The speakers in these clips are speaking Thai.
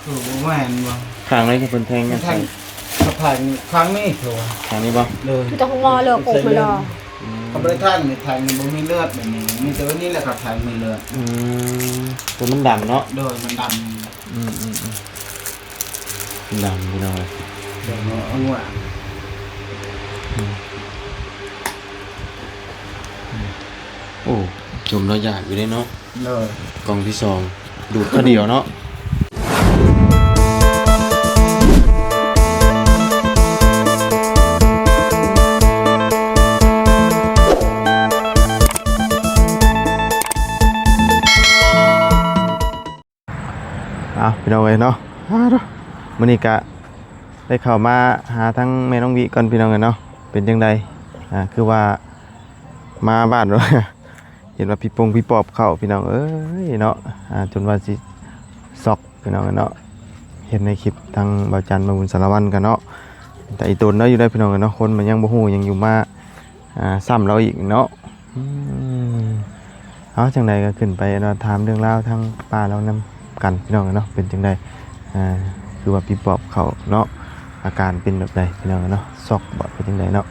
ถูกแม่นบ่ข้างไหนก็เพิ่นแทงกัน ทางทางครั้งนี้ถูก ข้างนี้บ่ เลย คือต้องงอเลยกบมาเลย เขาบ่ได้ทางนี่ทางนี่บ่มีเลือดแบบนี้มีแต่ว่านี่แหละครับทางมีเลือด ตัวมันดำเนาะ โดยมันดำ ดำพี่น้องเลย เดี๋ยวเอาหัว โอ้จมเราอยากอยู่ได้เนาะ เลย กล่องที่สองดูดข้าวเดียวเนาะพี่น้องเลยเนาะมื้อนี้กะได้เข้ามาหาทั้งแม่น้องวิก่อนพี่น้องกันเนาะเป็นจังไดคือว่ามาบ้านเนาะ เห็นว่าพี่ปอบเข้าพี่น้องเอ้ยเนาะจนว่าสิซอกพี่น้องกันเนาะเห็นในคลิปทางบ่าวจันทร์มาบุญสารวัตรกันเนาะแต่อีตนเนาะอยู่ได้พี่น้องกันเนาะคนมันยังบ่ฮู้ยังอยู่มาซ้ำเราอีกเนาะเอาจังไดก็ขึ้นไปเนาะถามเรื่องราวทางป้าเรานำกันพี่น้องกันเนาะเป็นจังไดคือว่าพี่ปอบเข้าเนาะอาการเป็นแบบใดพี่น้องกันเนาะซอกบ่เป็นจังไดเนาะ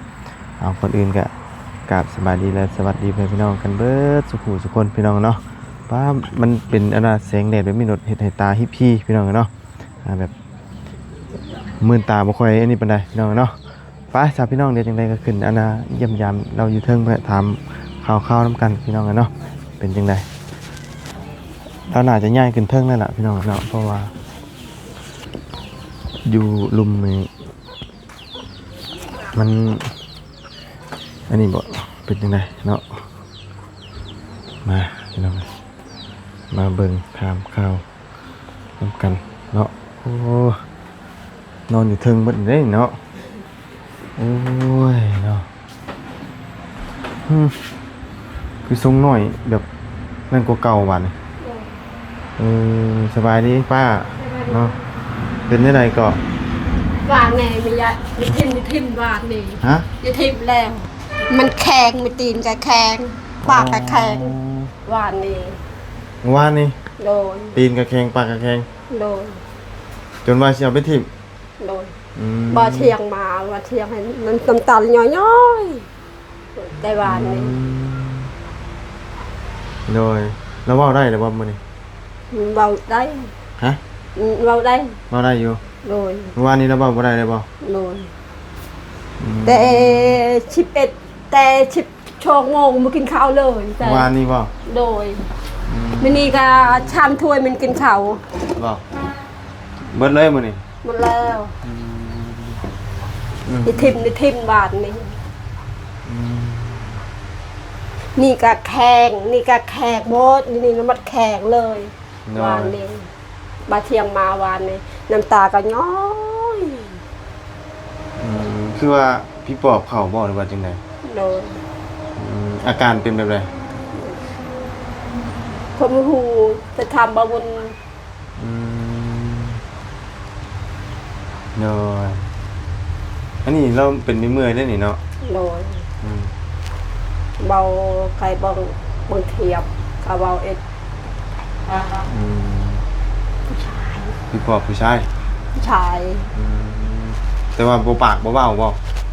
เอาคนอื่นก็กราบสบายดีและสวัสดีพี่น้องกันเบิดสุขุสุคนพี่น้องเนาะป้ามันเป็นอะไรแสงแดดแบบมีหนวดเห็ดให้ตาฮิพี่พี่น้องเนาะแบบมื่นตาบ่ค่อยอันนี้ปานใดพี่น้องเนาะป้าชาวพี่น้องเดี๋ยวจังไดก็ขึ้นอันน่ะเยี่ยมยามเราอยู่เทิงเพื่อถามข่าวๆนำกันพี่น้องเนาะเป็นจังไดเราน่าจะย้ายขึ้นเทิงนั่นแหละพี่น้องเนาะเพราะว่าอยู่ลุมนี่มันอันนี้บ่เป็นยังไงเนาะมาพี่น้องมาเบิ่งถามข่าวทำกันเนาะโอ้นอนอยู่เทิงเบิดได้เนาะโอ้ยเนาะคือทรงหน่อยแบบนั่นกว่าเก่าวันสบายดีป้าเนาะเป็นยังไงก็ วานไงไม่ยะไม่ทิมวานนี่ ฮะ จะทิมแล้วมันแข็งไม่ตีนกับแข็งปากกับแข็งวานนี่ ว่านี่ โดน ตีนกระแขงปากกระแขง โดน จนว่าสิเอาไปทิ่ม โดนบ่เชียงมาว่าเชียงให้มันตำตันย่อยๆแต่วานนี่ โดยแล้วเว้าได้หรือบ่มื้อนี้ เบาได้ ฮะ เบาได้ เว้าได้อยู่ โดน เมื่อวานนี้เราเว้าบ่ได้เลยบ่ โดนแต่11แต่10 ชั่วโมงมากินข้าวเลยแต่ เมื่อวานนี้บ่ โดยมันนี่ก็ชามถ้วยมันกินข้าว บ่เบิดเลยมื้อนี้ หมดแล้วนี่ทิมบาทนี่นี่ก็แข็งนี่ก็แขกหมดนี่น้ำมันแข็งเลยวานนี้บาเทียงมาวานนี้น้ำตาก็ย้อย คือว่าพี่ปอบเข้าบ่หรือว่าจังได๋ โดย อาการเป็นแบบใด คนหูจะทำบาบุญ โดยอันนี้เราเป็นเมื่อยได้นี่เนาะ โดยเบาใครบางเทียบกับเบาเอ็ด พี่ปอบผู้ชาย ชาย แต่ว่าบ่ปากบ่เว้าบ่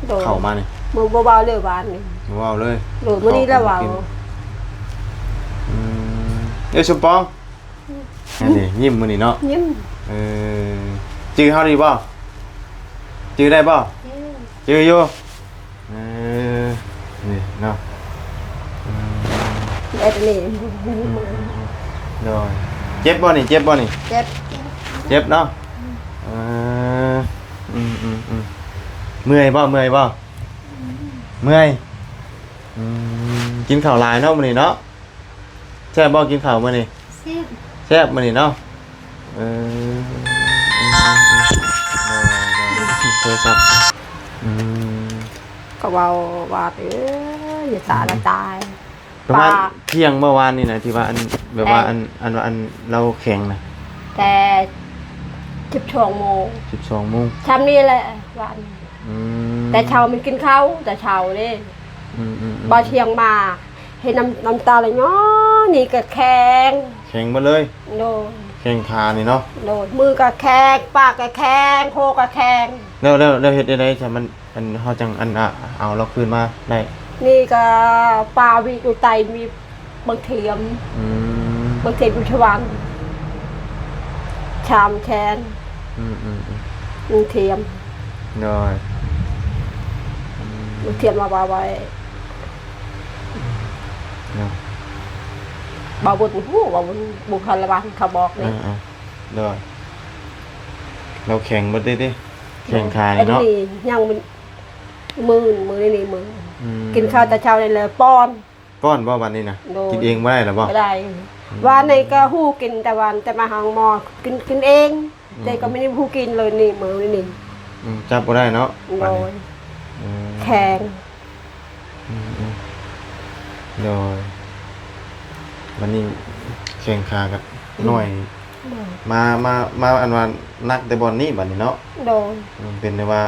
โดย เข้ามานี่ มือเบาๆเลยวานนี่ บ่เว้าเลย โดยมื้อนี้แล้วเบา เอ้ยสมปองอันนี้ยิ้มมื้อนี้เนาะ ยิ้ม จื้อเฮาดีบ่จื้อได้บ่จื้ออยู่นี่เนาะ เอ็ดนี่ โดยเจ็บบ่นี่เจ็บบ่นี่ เจ็บ เจ็บเนาะเมื่อยบ่เมื่อยบ่เมื่อยกินข้าวหลายเนาะมื้อนี้เนาะแซ่บบ่กินข้าวมื้อนี้แซ่บมื้อนี้เนาะโทรศัพท์ ก็เบาบาดอย่าตาละตาย ประมาณเที่ยงเมื่อวานนี่นะที่ว่าอันแบบว่าอันเราแข็งนะ แต่12 โมง 12 โมง ทำนี่แหละวันแต่เช้ามันกินข้าวแต่เช้านี่บาเชียงมาเห็นน้ำตาเลยเนาะนี่ก็แข็ง แข็งมาเลย โด แข้งขานี่เนาะ โดยมือก็แข็งปากก็แข็งโคก็แข็ง แล้วเฮ็ดได้ใช่มันเฮาจังเอาเราคืนมาได้ นี่ก็ปลาวิดูไตมีบางเทียม อืม บางเทียมอยู่ชวันชามแคน อืม บางเทียม โดย บางเทียมมาบาไว้ เนาะ บาบุญหูบาบุญบุคลาบันเขาบอกเลย โดยเราแข่งบ่ได้ดิแข่งขานี่เนาะ อัยังมันมือนี่มือ อืม กินข้าวแต่เช้าเลยเลยป้อน ป้อนบ่วันนี้นะ โดย กินเองบ่ได้หรอบ่ ไม่ได้วันในก็หู้กินแต่วันแต่มาหางหมอกินเอง แต่ก็ไม่ได้หู้กินเลยนี่มือนี่ จับบ่ได้เนาะ โด วัน ย นี้อืม แข็ง โดยวันนี้แข่งขากับหน่อยมาอันว่านักแต่บอลนี่บัดนี้เนาะ โดย มันเป็นแต่ว่า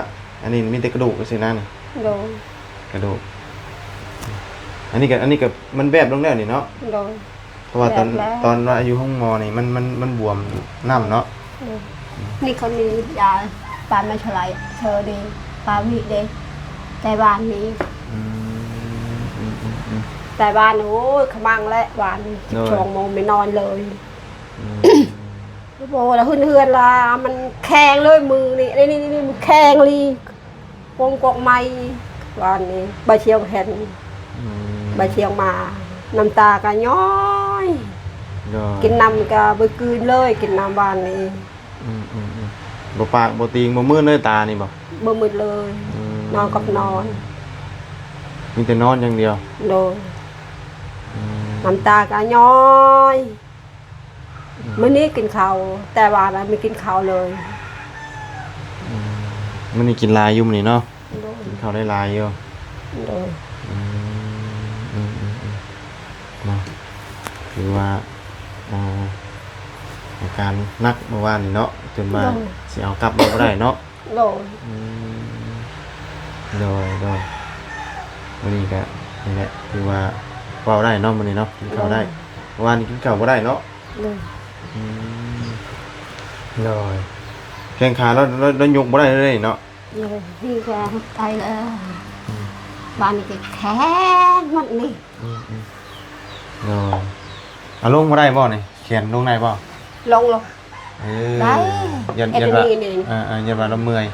อันนี้มีแต่กระดูกสินะนี่ โดย กระดูกอันนี้ก็มันแบบลงแล้วนี่เนาะ โดย เพราะว่าตอน แบบแล้ว ตอนว่าอายุห้องมอนี่มันบวมน้ำเนาะ นี่เขามียาปลาไม่เฉลยเธอดีปลาวิเดแต่บ้านนี้ อืม แต่บ้านโอ้ยขมังและบ้านนี้ โดย ช่วงโมงไม่นอนเลย อืม โบแล้วเฮือนละมันแข็งเลยมือนี่มันแข็งลีวงกอกไม้บ้านนี้ใบเชียงเห็น อืม ใบเชียงมาน้ำตาก็ย้อย โดย กินน้ำก็ไปกลืนเลยกินน้ำบ้านนี้ บ่ปากบ่ตีงบ่มืดเลยตานี่บ่ เบื่อมืดเลย นอนกับนอน มีแต่นอนอย่างเดียว โดยน้ำตาก็ย้อยมื้อนี้กินข้าวแต่ว่าเราไม่กินข้าวเลย มันนี่กินลายอยู่มื้อนี้เนาะ โดย กินข้าวได้ลายอยู่ โดย เนาะคือว่าอาการนักเมื่อวานนี่เนาะจนว่าสิเอากลับมาบ่ได้เนาะ โดย โดยมื้อนี้ก็นี่แหละคือว่าเว้าได้เนาะมื้อนี้เนาะกินข้าวได้เมื่อวานนี้กินข้าวบ่ได้เนาะ โดย โดยแข้งขาแล้วยกบ่ได้เลยเนาะ โดยนี่ก็ตายแล้วบ้านนี้ก็แข็งหมดนี่ โดยเอาลงบ่ได้บ่นี่แขนลงได้บ่ ลง เออ ได้ ยัน ไอ้ ว่า นี่ ยันว่าเราเมื่อย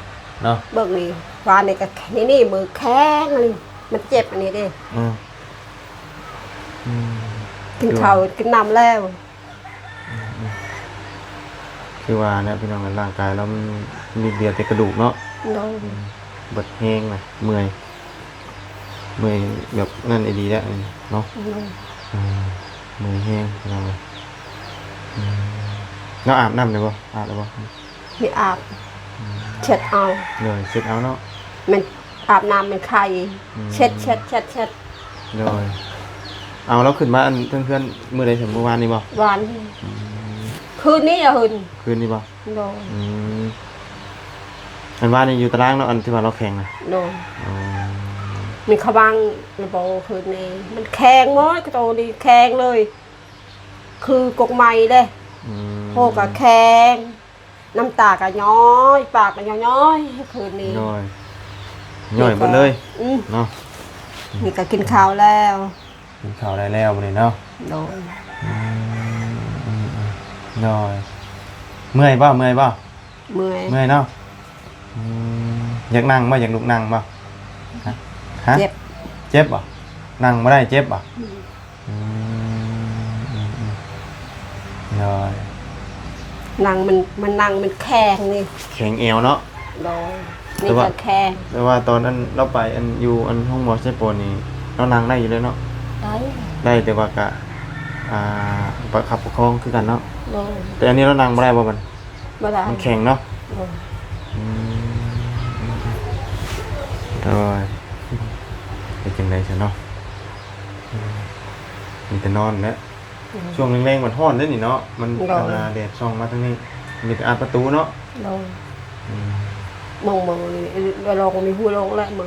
เนาะ เบิกนี่บ้านนี้ก็นี่มือแข็งเลยมันเจ็บอันนี้ดิ อืม กินข้าวกินน้ำแล้ว คือว่าเนี่ยพี่น้องร่างกายเรามันมีเบียดแต่กระดูกเนาะ โดย เบิดแห้งนะเมื่อยแบบนั่นไอ้ดีแล้วเนาะ โดย เมื่อยแห้งพี่น้องเลยแล้วอาบน้ำเลยบ่อาบเลยบ่ มีอาบเช็ดเอา เลยเช็ดเอาเนาะ มันอาบน้ำมันไข่เช็ด เลยเอาแล้วขึ้นมาอันเพื่อนๆมื้อใดถึงเมื่อวานนี้บ่ หวานคืนนี้อะคืน คืนนี้บ่ โดย อันว่านี่อยู่ตารางเนาะอันที่ว่าเราแข่งนะ โดยมีขบังระโบคืนนี้มันแข็งหมดกระโตดีแข็งเลย คือกกไม้เลยโหกะแข็งน้ำตาก็ย้อยปากก็ย้อยคืนนี้ ย่อยหมดเลย เนาะ นี่ก็กินข้าวแล้ว กินข้าวได้แล้วมื้อนี้เนาะ โดย ย่อยเมื่อยบ่ เมื่อย เมื่อยเนาะอยากนั่งบ่อยากลุกนั่งบ่ฮะ เจ็บ เจ็บบ่นั่งบ่ได้เจ็บบ่ย่อย นั่งมันนั่งมันแข็งนี่ แข็งเอวเนาะ โดยนี่ก็แข็ง แต่ว่าตอนนั้นเราไปอันอยู่อันห้องหมอเซโปนนี่เรานั่งได้อยู่เลยเนาะ ได้แต่ว่ากะประคับประคองคือกันเนาะ โดย แต่อันนี้เรานั่งบ่ได้บ่มัน บ่ได้ มันแข็งเนาะ โดย โดยเป็นจังได๋ซะเนาะมีแต่นอนแหละช่วงแรงๆมันร้อนเด้นี่เนาะมันแดดส่องมาทางนี้มีแต่อาประตูเนาะ โดยมองนี่เราลองมีหูลองแล้วมอง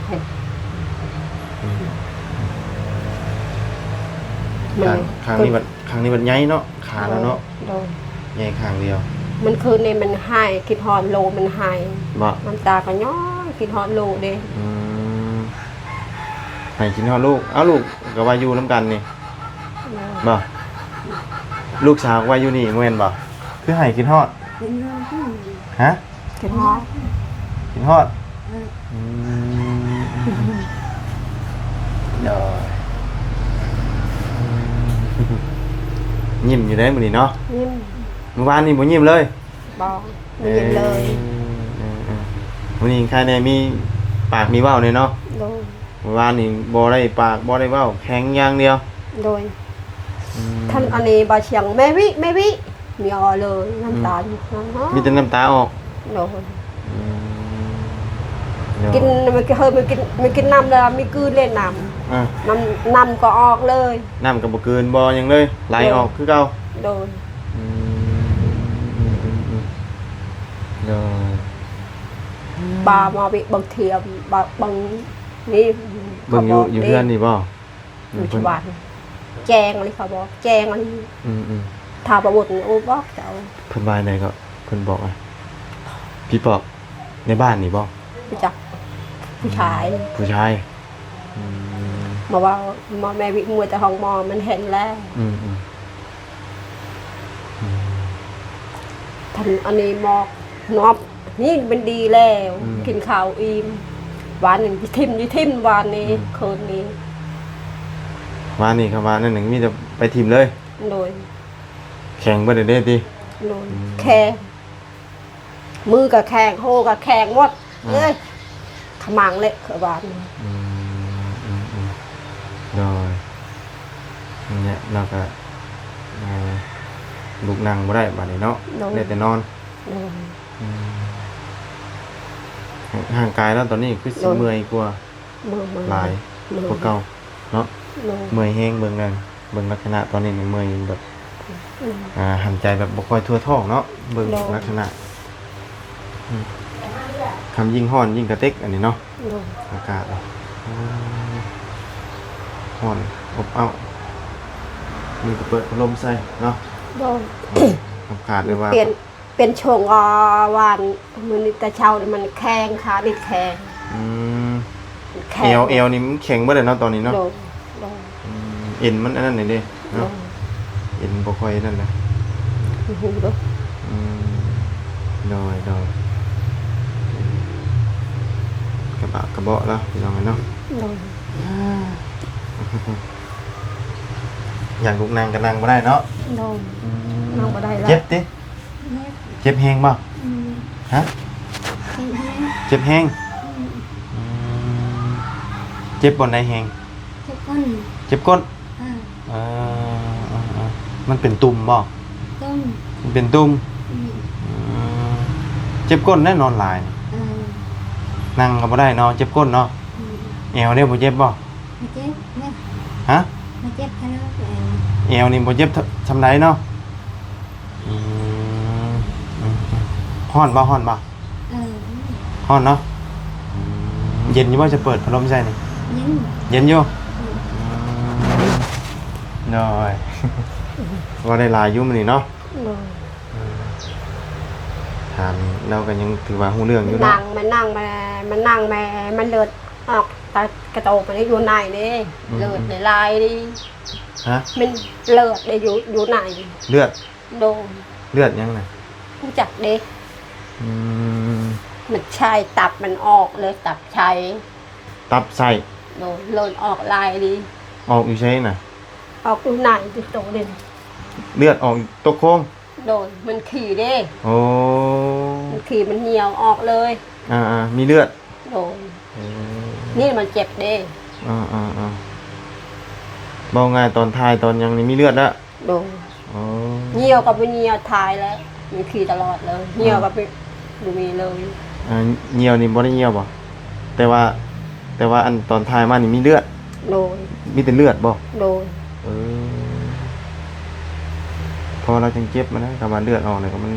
เห็น มัน ข้างนี้มันใหญ่เนาะขาแล้วเนาะ โดน ใหญ่ข้างเดียว มันคืนนี้มันหายคิดฮอดโลมันหาย บ่ น้ำตาก็ย้อยคิดฮอดโลเด้ อืมให้กินฮอดลูกเอ้าลูกก็ว่าอยู่นํกันนี่บ่ลูกสาวก็ว่าอยู่นี่แม่นบ่คือให้กินฮอดฮะ คิดฮอด กินฮอดอืมเดี๋ยวยิ้มอยู่ได้มื้อนี้เนาะ ยิ้ม เมื่อวานนี่บ่ยิ้มเลย บอกไม่ยิ้มเลย มื้อนี้ใครแน่มีปากมีเว้าเลยเนาะ โดย เมื่อวานนี่บ่ได้ปากบ่ได้เว้าแข็งอย่างเดียว โดยท่านอันนี้บาเชียงแม่วิมีอเลยน้ำตาอยู่ มีแต่น้ำตาออก โดย เดี๋ยว กินมันเฮ้ยมันกินน้ำแล้วมีกลืนเล่นน้ อ่ะ ำน้ำก็ออกเลย น้ำก็บ่เกินบ่หยังเลยไหลออกคือเก่า โดย เดี๋ยว บามาbị bằng thiềm bằngนี่ เบิ่งอยู่เฮือนนี่บ่ อยู่ที่บ้านแจงอะไรเขาบอกแจงอะไร อืม ถ้าประบุโอ้บอกเจ้า เพิ่นว่าไหนก็เพิ่นบอกอ่ะพี่ปอบในบ้านนี่บ่ รู้จักผู้ชาย ผู้ชาย มาว่ามาแม่วิมัวแต่ห้องมอมันเห็นแล้ว อืม ท่านอันนี้มอกนอบนี่เป็นดีแล้วกินข้าวอิ่มวันหนึ่งยี่ทิมวันนี้คืนนี้ ว่านี่ครับว่านั่นหนึ่งมีแต่ไปทีมเลย โดย แข่งบ่ได้เด้ติ โดยแข่งมือกับแข่งโฮกับแข่งหมดเอ้ยขมังเละขบาน โดยเนี่ยเราก็ลูกนั่งบ่ได้บัดนี้เนาะได้แต่นอน โดย ห่างกายแล้วตอนนี้คือสิเมื่อยกว่า มือ หลายกว่าเก่าเนาะ โดย เมื่อยแห้งเบิ่งกันเบิ่งลักษณะตอนนี้นี่เมื่อยแบบหันใจแบบบ่ค่อยทั่วท้องเนาะเบิ่งลักษณะคำยิ่งฮ้อนยิ่งกระเต็กอันนี้เนาะ โดย อากาศฮ้อนอบอ้าวมีก็เปิดพัดลมใส่เนาะ โดย ขาดเลยว่า เปลี่ยนช่วงวานมันนี่แต่เช้านี่มันแข็งขาดิดแข็ง อืม แข็ เอวนี่มันแข็งเบ่ได้เนาะตอนนี้เนาะ โดยโดย เอ็นมันอันนั้นนี่เด้ โด เนาะ ย เอ็นบ่ค่อยนั่นนะ หูด้วย โดยกระบะกระเบาะแล้วพี่น้องเนาะ โดย อย่างลูกนางก็นั่งบ่ได้เนาะ โดยนั่งบ่ได้แล้ว เจ็บติเจ็บแฮงบ่ฮะเจ็บแฮงเจ็บบ่อนใดแฮง เจ็บก้น เจ็บก้น อ่า มันเป็นตุ่มบ่ ต้ม มันเป็นตุ่มเจ็บก้นแน่นอนหลาย อ่า นั่งก็บ่ได้เนาะเจ็บก้นเนาะแอวเนี่ยบ่เจ็บบ่ มาเจ็บเนี่ย ฮะ มาเจ็บแค่แล้วเอง แอวนี่บ่เจ็บทำไรเนาะฮ้อนบ่ เออ ฮ้อนเนาะเย็นอยู่บ่จะเปิดพัดลมใส่นี่ ยิง เย็นอยู่น้อย ว่าได้หลายอยู่มื้อนี้เนาะ โดย ถามเราก็ยังถือว่าฮู้เรื่องอยู่ นั่ เนาะ งมันนั่งมันเลือดออกตากระโตกมันได้อยู่ไหนนี่เลือดในลายดิ ฮะ มันเลือดได้อยู่ไหน เลือด โดน เลือดยังน่ะ รู้จักเด็ก อืม มันใช่ตับมันออกเลยตับใช้ ตับใส่ โดนโลนออกลายดิ ออกอยู่ใช่น่ะ ออกอยู่ไหนติดโตเด่น เลือดออกตกโค้ง โดนมันขี่เด้ โอ้ มันขี่มันเหี่ยวออกเลย มีเลือด โดนนี่มันเจ็บเด้ บอกง่ายตอนทายตอนยังนี่มีเลือดแล้ว โดน อ๋อ เหี่ยวกับไม่เหี่ยวทายแล้วมันขี่ตลอดเลยเหี่ยวกับไม่มีเลย เหี่ยวนี่บ่ได้เหี่ยวบ่แต่ว่าอันตอนทายมานี่มีเลือด โดน มีแต่เลือดบ่ โดน เออพอเราจังเจ็บมันนะกับว่าเลือดออกเนี่ยก็มัน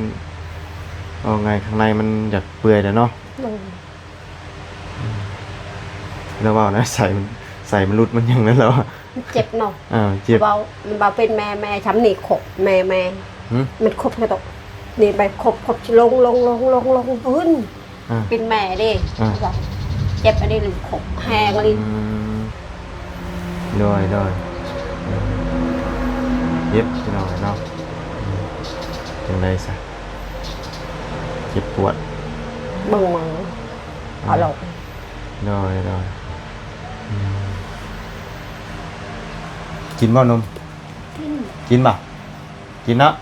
เอาไงข้างในมันอยากเปื่อยแล้วเนาะ โดน แล้วว่านะใส่ ใส่มันรุดมันยังนั้นแล้วอะ มันเจ็บเนาะ เจ็บ เบามันเบาเป็นแม่ช้ำหนีขบแม่ หึ มันขบกระตกนี่ไปขบลงพื้น อ่า เป็นแม่ดิ อ่า เจ็บอันนี้หรือขบแหงอะไร โดยเย็บพี่น้องเนาะจังไดซะเจ็บปวด เบิ่งมือเอาลง โดยกินบ่นม กินบ่กินเนาะ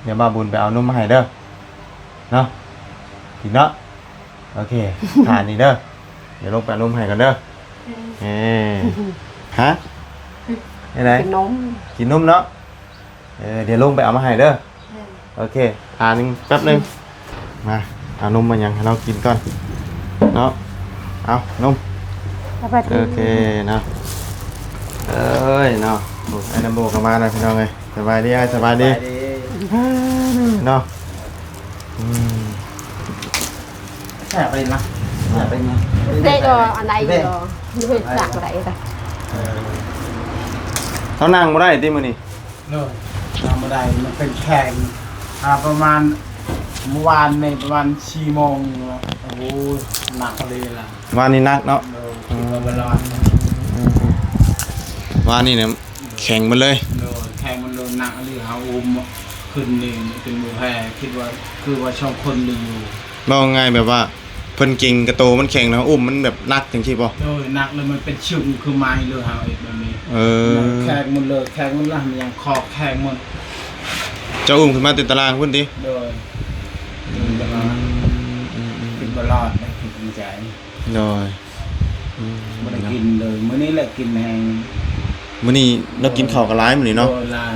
เดี๋ยวมาบุญไปเอานมมาให้เด้อเนาะกินเนาะโอเค ทานนี่เด้อเดี๋ยวลงไปเอานมให้กันเด้อฮะไหน เป็นนม กินนมเนาะเดี๋ยวลงไปเอามาให้เด้อโอเคทานนึงแป๊บนึงมาเอานมมายังให้เรากินก่อนเนาะเอานม แล้วไป โอเคเนาะเอ้ยเนาะโอ้ไอ้น้ำโบกมาแล้วพี่น้องเอ้ยสบายดีสบายดีเนาะ แช่ไปนะแช่ไปนะ ได้ดออันใดอยู่ดอไม่หลักอะไรแต่ เขานั่งบ่ได้ติมื้อนี้ เลยทำไม่ได้มันเป็นแข่งประมาณเมื่อวานในประมาณ4 โมงโอ้โหหนักเลยล่ะ วันนี้นักเนาะ เลยกินมาบอลอน วันนี้เนี่ยแข่งมาเลย เลยแข่งมันเลยหนักเลยเอาอุ้มขึ้นนี่เป็นมือแพ้คิดว่าคือว่าชอบคนหนึ่งอยู่ บอกง่ายแบบว่าเพิ่นเก่งกระโตมันแข่งแล้วอุ้มมันแบบนักจังซี่บ่ เลยหนักเลยมันเป็นชึงคือไม้เลยเอาอีกแบบนี้ แข่งมันเลยแข่งมันละมันยังคอแข่งมัน เจ้าอุ้มขึ้นมาติดตารางพุ่นติ เลยเป็นบอลอนได้กินใจ โดย ไม่ได้กินเลยมื้อนี้แหละกินแห้ง มื้อนี้เรากินข้าวกับหลายมื้อนี้เนาะ โดยลาย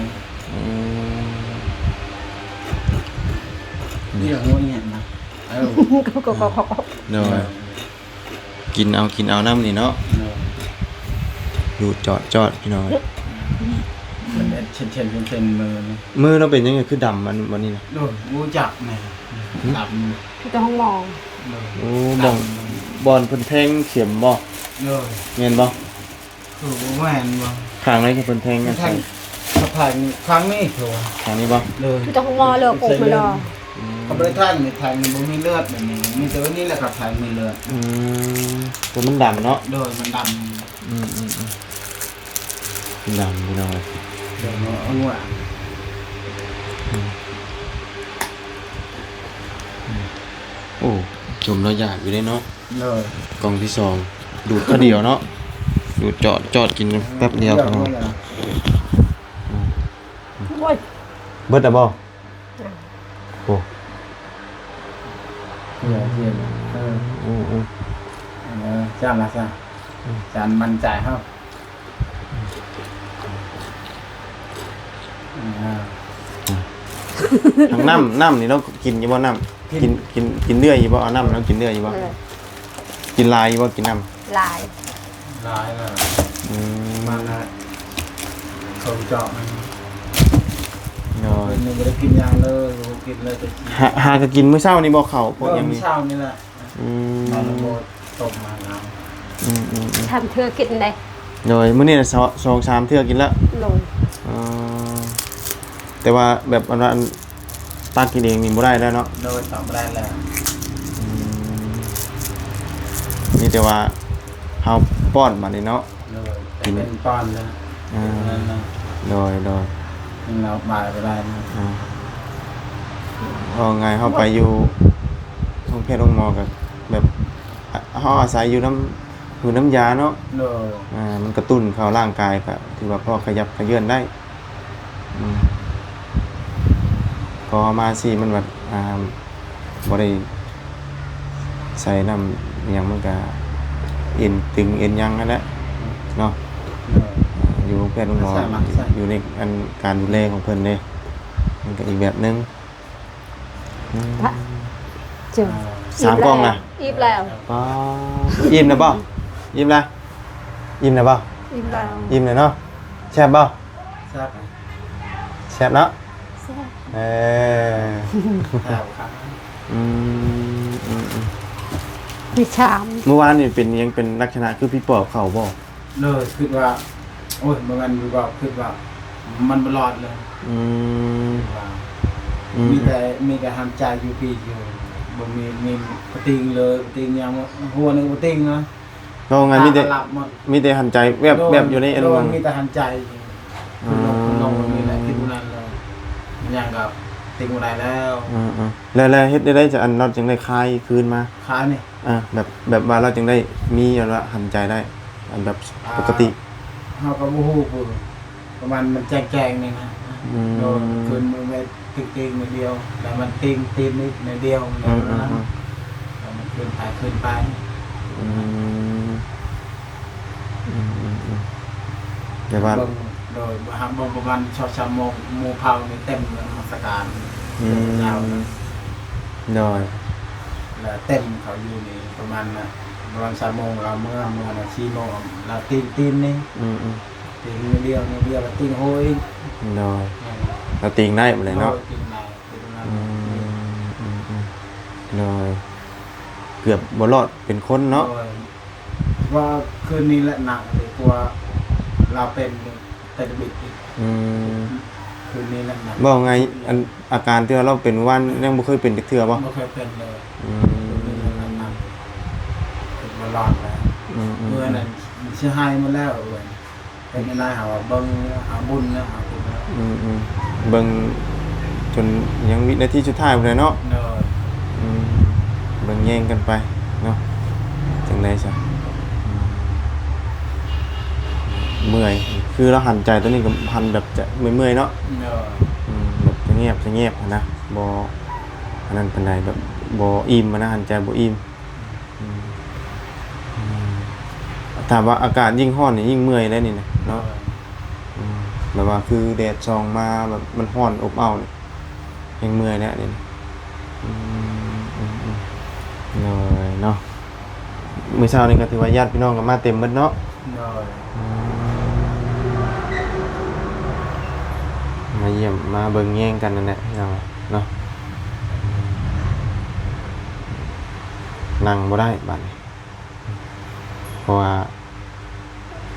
นี่หัวเนี่ยนะเออ ก็ โดยกินเอาน้ำนี่เนาะดูดจอดพี่น้อย มันเช่นมือ มือเราเป็นยังไงคือดำมันวันนี้นะ โดยรู้จักไหมดำ ที่ต้องมอง โอ้บอลเพิ่นแทงเข็มบ่ เลย แม่นบ่ คือแหวนบ่ ข้างไหนคือเพิ่นแทงกัน ทางสะพานครั้งนี้ถูก ข้างนี้บ่ เลย ที่ต้องมองเลือกอกมาดอ เขาไม่ได้ทางในทางมันบ่มีเลือดแบบนี้มีแต่ว่านี่แหละครับทางมีเลือด ตัวมันดำเนาะ โดยมันด เป็นดำพี่น้อย ำเดี๋ยวมันเอาหัว โอ้จมเราอยากอยู่ได้เนาะ เลย กล่องที่สองดูดก็เดียวเนาะดูดจอดกินแป๊บเดียวพี่น้อย โอ้ย เบิดอ่ะบ่โอ้ จานละจ้ะจานมันจ่ายครับ ทางน้ำนี่เรากินอยู่บ่น้ำกินเนื้ออยู่บ่เอาน้ำเรากินเนื้ออยู่บ่กินลายอยู่บ่กินน้ำ ลาย ลายละมันละเขาเจาะมัน น้อย นึงไม่ได้กินยางเลยกินเลยจะกิน หาก็กินมื้อเช้านี่บ่เข้าพวก ก็ ยัง มี มี เช้านี่แหละ อืม นอนโบตกมาแล้ว ทำเธอกินได้ น้อยมื้อนี้น่ะ2-3เทื่อกินแล้ว ลง แต่ว่าแบบอันว่าตักกินเองนี่บ่ได้แล้วเนาะ โดยตอบได้แล้ว นี่แต่ว่าเฮาป้อนมานี่เนาะ โดยเป็นป้อนแล้วนั่นนะ โดย ยังเราบายไปได้นะ เอาไงเฮาไปอยู่โรงแพทย์โรงหมอก็แบบเฮาอาศัยอยู่น้ำยาเนาะ โดย มันกระตุ้นเข้าร่างกายก็ถือว่าพอขยับขยื่นได้พอมาสิมันแบบบ่ได้ใส่น้ำอิหยังมันก็เอ็นตึงเอ็นหยังนั่นแหละเนาะอยู่โรงพยาบาลโรงหมออยู่ในการดูแลของเพิ่นเด้มันก็อีกแบบนึง เจ้า 3 กล่องน่ะ อิ่มแล้ว ป้าอิ่มนะบ่อิ่มละอิ่มนะบ่ อิ่มแล้ว อิ่มเลยเนาะแซ่บบ่ ทราบ แซ่บเนาะ แซ่บ ทราบครับ อืม มีชาม เมื่อวานนี่เป็นยังเป็นลักษณะคือพี่ปอบเข้าบ่ เลยคิดว่าโอ้ยมันอยู่ก็คิดว่ามันบ่รอดเลย อืม ว่า อืม มีแต่หันใจอยู่พี่อยู่บ่มีปะติงเลยปะติงยังหัวนึงปะติงนะ เพราะงั้นมีแต่ หลับหมด มีแต่หันใจแบบอยู่ในอัน โด นั้น มีแต่หันใจคุณลงนี่แหละคิดดูนั่นเลยมันยังกับติงบ่ได้แล้ว อืมๆแล้วเฮ็ดได้จะอันเราจึงได้คลายคืนมา ค้านี่ แบบว่าเราจึงได้มีอันว่าหันใจได้ อันแบบปกติ เฮาก็บ่ฮู้คือประมาณมันแจ้งๆนี่นะ อืม โดนคืนมือไม่ติงในเดียวแต่มันติงตีนนิดในเดียวนะแล้วมันขึ้นไป อืมแต่ว่า เบิ่งโดยหาเบิ่งประมาณชอบชามงหมู่เผานี่เต็มเลยนมัสการยาวนะ โดย แล้วเต็มเขาอยู่นี่ประมาณน่ะประมาณ3 โมงเราเมื่อน่ะ4 โมงเราตีนนี่ อืม ตีนในเดียวแล้วตีนโหย โดยเราติงได้หมดเลยเนาะ ตีนในตีนนั้น โดยเกือบบ่รอดเป็นคนเนาะ โดยว่าคืนนี้แหละหนักเลยกลัวเราเป็นบิดอีก คืนนี้แหละหนัก บอกไงอันอาการที่เราเป็นวันยังบ่เคยเป็นจักเทื่อบ่ ไม่เคยเป็นเลย อื คืนนี้แหละหนักเป็นมาลอดแล้ว ม เมื่อนั้นมันชื่อให้มาแล้วเว้ยเป็นอะไรหาว่าเบิ้งหาบุญนะหาบุญนะ เบิ่งจนยังวินาทีสุดท้ายพุ่นเลยเนาะ เนย เบิ่งแย่งกันไปเนาะจังได๋ซะเมื่อยคือเราหันใจตัวนี้ก็หันแบบจะเมื่อยๆเนาะ เนย แบบจะเงียบนะบ่อันนั้นปานใดแบบบ่อิ่มอะนะหันใจบ่อิ่มถามว่าอากาศยิ่งร้อนนี่ยิ่งเมื่อยแล้วนี่นะเนาะแบบว่าคือแดดส่องมาแบบมันร้อนอบอ้าวนี่ยังเมื่อยแล้วนี่นะเลยเนาะมื้อเช้านี่ก็ถือว่าญาติพี่น้องก็มาเต็มหมดเนาะ เนย มาเยี่ยมมาเบิ่งแย่งกันนั่นแหละพี่น้องเนาะนั่งบ่ได้บัดนี้เพราะว่า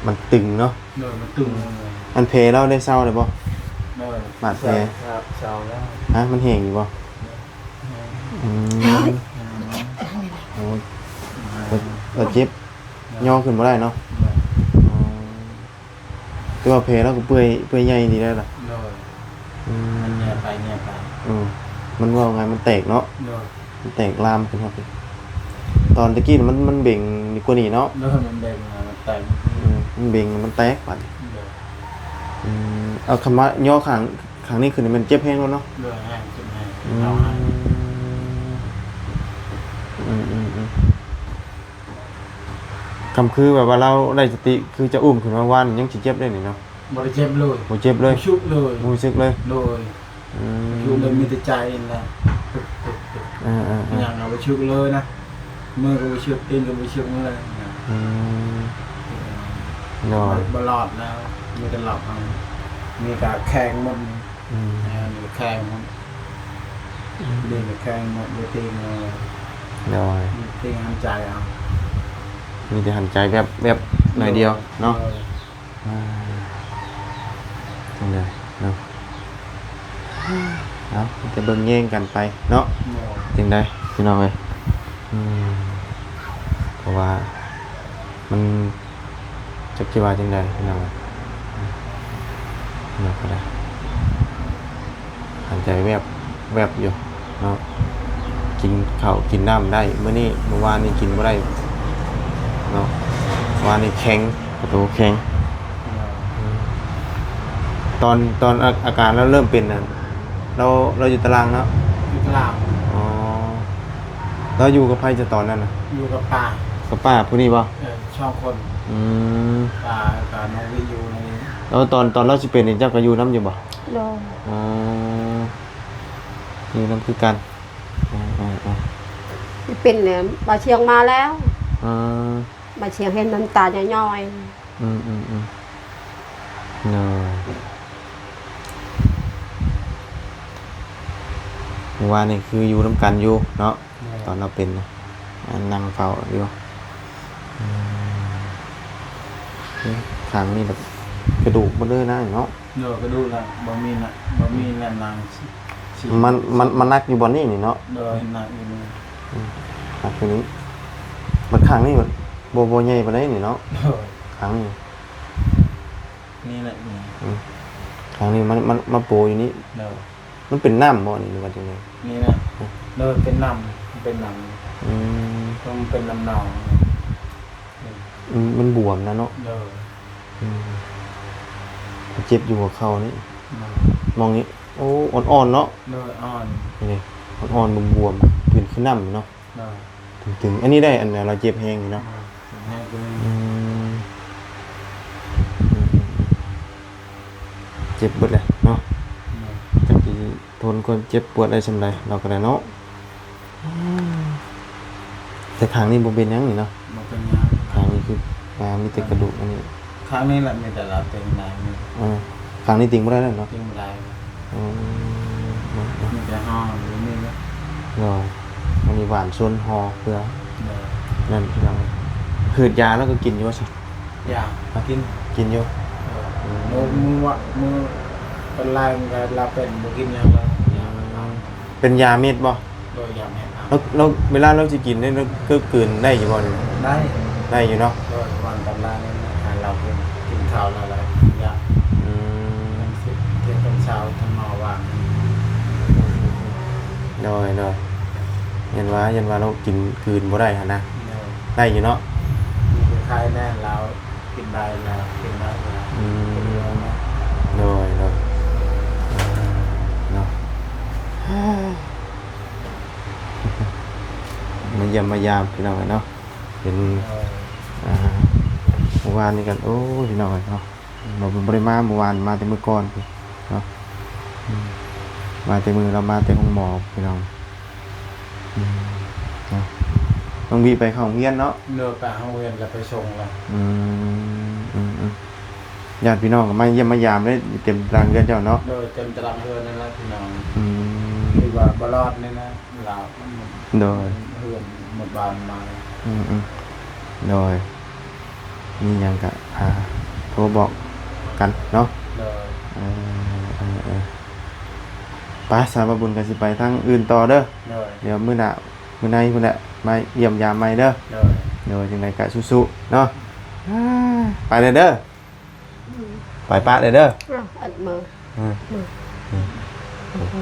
มันตึงเนาะ เนยมันตึงเลย อันเพเราได้เศร้าเลยบ่ เนย บาดแผล ครับเช้าแล้ว ฮะมันแห้งอยู่บ่อืมโอ้ยเราเจ็บย่อขึ้นบ่ได้เนาะอ๋อแต่ว่าเพเราก็เปื่อยใหญ่ดีได้ล่ะ เนย อื มัน ม แย่ไป มันว่าไงมันแตกเนาะ เนย มันแตกลามขึ้นครับตอนตะกี้น่ะมันเบ่งดีกว่านี้เนาะ เนยมันเบ่งมันแต่ง มันเบ่งมันแตกปัด เนย เอาคำว่าย่อขังนี้ขึ้นนี่มันเจ็บแห้งแล้วเนาะ เนยแห้งขึ้นแห้งเราให้ คำคือแบบว่าเราได้สติคือจะอุ้มขึ้นมาวันยังสิเจ็บได้นี่เนาะ บริเจ็บเลย บ่เจ็บเลย ชุบเลย บ่รู้สึกเลย เลย ชุบเลยมีแต่ใจนี่แหละ อย่างเราไปชุบเลยนะมือก็ไปชุบตีนก็ไปชุบเลย นอน บลอดแล้วมีแต่หลับเอามีกาแข่งหมดมีแข่งหมดดีมีแข่งหมดมีตีนเลย นอน มีตีนหันใจเอา มีแต่หันใจแบบหน่อยเดียวเนาะจังได๋เนาะเอาจะเบิ่งแย่งกันไปเนาะจังได๋พี่น้องเอ้ยเพราะว่ามันจักสิว่าจังได๋พี่น้องเอ้ยเนาะก็ได้หันใจแวบอยู่เนาะกินข้าวกินน้ำได้เมื่อวานนี้กินบ่ได้เนาะวานนี้แข็งประตูแข็งตอนอาการเราเริ่มเป็นน่ะเราอยู่ตารางเนาะ อยู่ตลาด อ๋อเราอยู่กับไผจะตอนนั้นน่ะ อยู่กับป่า กับป้าผู้นี้บ่ ช่องคน อืม ป่ากับน้องวิยูใน แล้วตอนเราสิเป็นนี่เจ้าก็อยู่นํอยู่บ่ โดย อ๋ออยู่นํคือกันอ๋อ เป็นเนี่ยมาเชียงมาแล้ว อ๋อ มาเชียงเห็นน้ำตาย่อย เนอะเมื่อวานนี่คืออยู่น้ำกันอยู่เนาะตอนเราเป็นนะนั่งเฝ้าอยู่ ขางนี่แบบกระดูกหมดเลยนะเนาะ เดี๋ยวก็ดูละบ่มีนะบ่มีแลนนางสิ มันนักอยู่บนนี่นี่เนาะ เดี๋ยวหนักอยู่นี่ นักตัวนี้มันขางนี่มันโบใหญ่ปานใดนี่เนาะ เดี๋ยว ขางนี่ นี่แหละนี่ ขางนี่มันมาโปรอยู่นี่ เดี๋ยว มันเป็นน้ำบ่นี่หรือว่าจังได๋ นี่นะเดี๋ยวเป็นน้ำเป็นน้ อืม ำต้องเป็นน้ำหนอง มันบวมนะเนาะ เดี๋ยว อืมเจ็บอยู่หัวเข่านี่ มัน มองนี้โอ้อ่อนๆเนาะ เดี๋ยวอ่อน นี่อ่อนๆบวมๆเป็นขึ้นน้ำเนาะ เดี๋ยว ถึงอันนี้ได้อันเนี้ยเราเจ็บแฮงอยู่เนาะ ให้กู เจ็บเบิดเลยเนาะจักสิทนคนเจ็บปวดได้สำใดเราก็ได้เนาะแต่ข้างนี้บ่เป็นหยังนี่เนาะ มันเป็นยัง ข้างนี้คือมีแต่กระดูกอันนี้ ครั้งนี้แหละมีแต่เราเต็มได้มี ข้างนี้ติงบ่ได้แล้วเนาะ เต็มได้ อืม มีแต่ห้องหรือนี่นะ เนาะอันนี้หวานซนฮอเพื่อ เดี๋ยว นั่นพี่น้องหืดยาแล้วก็กินอยู่ว่าซั่น อยากมากิน กินอยู่ มือวะมือเป็นลายมันก็เราเป็นบุกินยังไงอย่างเรา เป็นยาเม็ดบ่ โดยอย่างแม่เอา แล้วเวลาเราสิกินเนี่ยเราก็กลืนได้อยู่บ่นี่ ได้ ได้อยู่เนาะ โดยวันตำราเนี่ยนะเราเป็นกินข้าวอะไรอยาก อืม เป็นสิบเที่ยงเป็นเช้าทั้งนอวาง ได้ยันว่าเรากินคืนบ่ได้หั่นนะ เดี๋ยว ได้อยู่เนาะ มีคล้ายๆแน่เรากินได้แล้วกินได้แล้ว อื เป็น ม เรื่องนะ ได้เนาะมันเยี่ยมมายามพี่น้องเนาะเป็น เออ เมื่อวานนี่กันโอ้พี่น้องเนาะเราบ่ได้มาเมื่อวานมาแต่มื้อก่อนพี่เนาะมาแต่มื้อเรามาแต่ห้องหมอพี่น้องเนาะต้องบีไปเข้าโรงเรียนเนาะ เลือกไปห้องเรียนแล้วไปชงละ ญาติพี่น้องก็มาเยี่ยมมายามได้เต็มตารางเรือนเจ้าเนาะ โดยเต็มตารางเรือนนั่นแหละพี่น้อง อืม ที่ว่าบลอดนี่นะเรา โดย เพื่อนหมดบานมา โดยมีหยังก็โทรบอกกันเนาะ เลย ไปสาวบุญกันสิไปทางอื่นต่อเด้อ เลย เดี๋ยวมื้อหน้ามื้อในพุ่นน่ะมาเยี่ยมยามใหม่เด้อ เลย โดยจังไดก็สู้ๆเนาะไปเด้อไปป้าเด้อ อัดมือ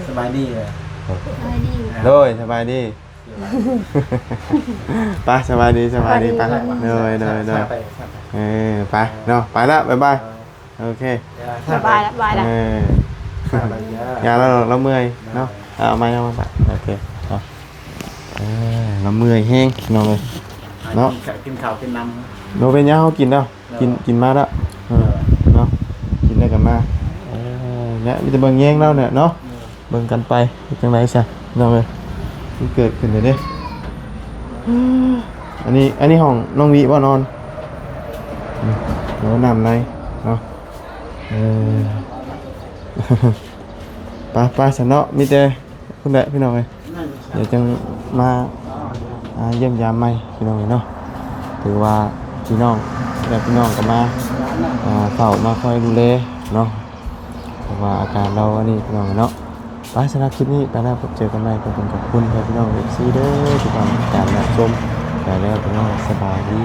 สบายดีเลย Ơi đi. โดยสบายดีไปสบายดีไปโดย ไป ไปเนาะไปละบ๊ายบายโอเค สบายแล้วบายแล้ว ยาเราเมื่อยเนาะเอามาไปโอเคเราเมื่อยแห้งน้องเลยเนาะ กินข้าวกินน้ เราเป็นยาเขากินแล้วกินมาแล้วเนาะกินได้กันมาเนี่ยมีแต่เบิ่งแย่งเราเนี่ยเนาะเบิ่งกันไปจังไรซะน้องเลยที่เกิดขึ้นเลยเด้อันนี้ห้องน้องวิว่านอนแล้วนำในเนาะไปสนเนาะมีแต่คุณแม่พี่น้องเลยเดี๋ยวจังมาเยี่ยมยามใหม่พี่น้องเลยเนาะถือว่าพี่น้องและพี่น้องก็มาเฝ้ามาคอยดูแลเนาะเพราะว่าอาการเราอันนี้พี่น้องเนาะไปสำหรับคลิปนี้ไปแล้วพบเจอกันใหม่ขอบคุณพี่น้องเอฟซีเด้อที่ติดตามการรับชมไปแล้วพี่น้องสบายดี